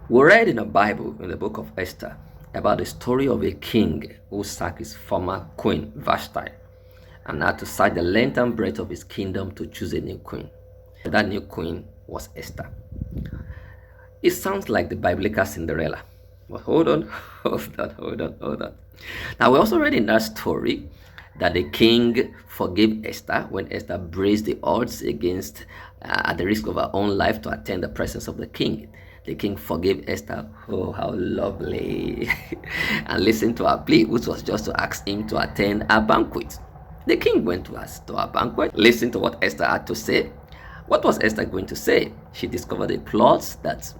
We read in the Bible, in the book of Esther, about the story of a king who sacked his former queen, Vashti, and had to sack the length and breadth of his kingdom to choose a new queen. That new queen was Esther. It sounds like the biblical Cinderella. But hold on, hold on. Now, we also read in that story that the king forgave Esther when Esther braved the odds against, at the risk of her own life, to attend the presence of the king. The king forgave Esther. Oh, how lovely. And listened to her plea, which was just to ask him to attend a banquet. The king went to a banquet, listened to what Esther had to say. What was Esther going to say? She discovered a plot that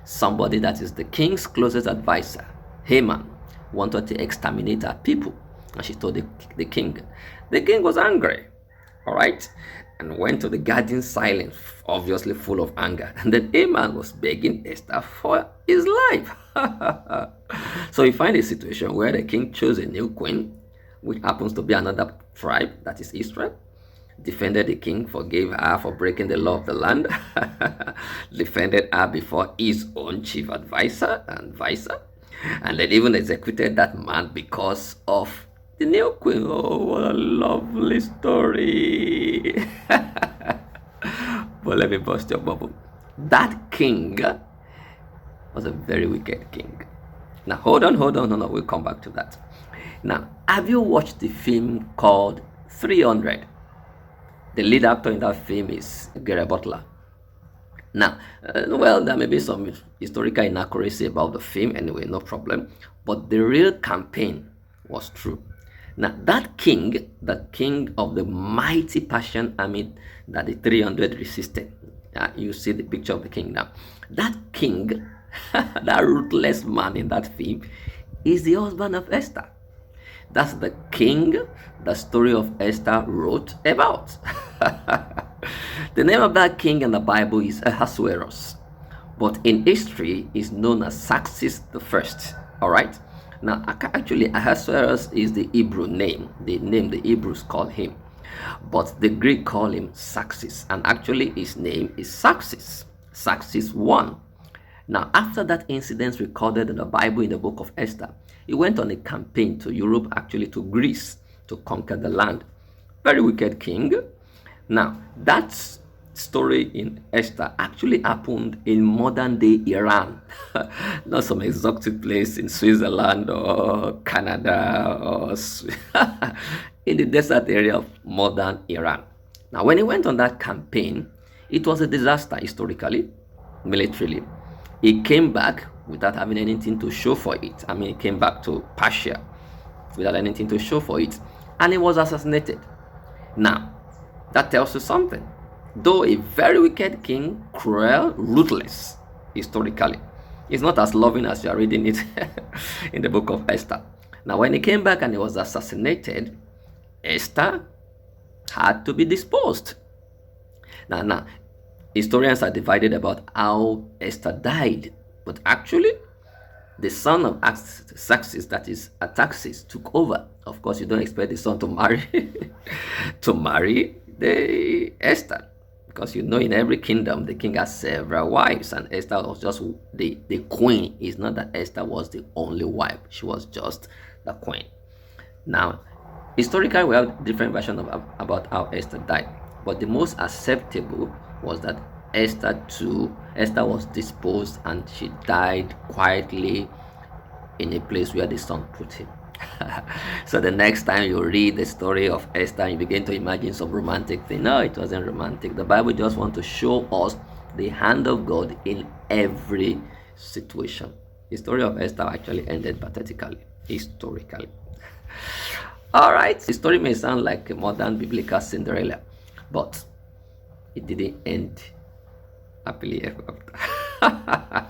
somebody that is the king's closest advisor, Haman, wanted to exterminate her people. And she told the king. The king was angry, all right, and went to the garden silent, obviously full of anger. And then Haman was begging Esther for his life. So we find a situation where the king chose a new queen, which happens to be another tribe, that is Israel, defended the king, forgave her for breaking the law of the land, defended her before his own chief advisor and vicer, and then even executed that man because of the new queen. Oh, what a lovely story. But let me bust your bubble. That king was a very wicked king. Now, hold on. We'll come back to that. Now, have you watched the film called 300? The lead actor in that film is Gary Butler. Now, well, there may be some historical inaccuracy about the film anyway, no problem. But the real campaign was true. Now, that king, the king of the mighty Persian army that the 300 resisted, you see the picture of the king now. That king, that ruthless man in that film, is the husband of Esther. That's the king the story of Esther wrote about. The name of that king in the Bible is Ahasuerus, but in history is known as Xerxes the First. All right. Now, actually, Ahasuerus is the Hebrew name, the name the Hebrews call him, but the Greek call him Xerxes, and actually his name is Xerxes, Xerxes I. Now, after that incident recorded in the Bible in the book of Esther, he went on a campaign to Europe, actually to Greece, to conquer the land. Very wicked king. Now, that story in Esther actually happened in modern day Iran, not some exotic place in Switzerland or Canada or in the desert area of modern Iran. Now, when he went on that campaign, it was a disaster historically, militarily. He came back without having anything to show for it. I mean, he came back to Persia without anything to show for it, and he was assassinated. Now, that tells you something. Though a very wicked king, cruel, ruthless, historically, he's not as loving as you are reading it in the book of Esther. Now, when he came back and he was assassinated, Esther had to be disposed. Now, historians are divided about how Esther died, but actually, the son of Xerxes, that is Artaxerxes, took over. Of course, you don't expect the son to marry the Esther, because you know in every kingdom the king has several wives, and Esther was just the queen. It's not that Esther was the only wife; she was just the queen. Now, historically, we have different versions about how Esther died, but the most acceptable was that Esther was disposed and she died quietly in a place where the sun put him. So the next time you read the story of Esther, you begin to imagine some romantic thing. No, it wasn't romantic. The Bible just wants to show us the hand of God in every situation. The story of Esther actually ended pathetically, historically. All right, the story may sound like a modern biblical Cinderella, but it didn't end happily ever after.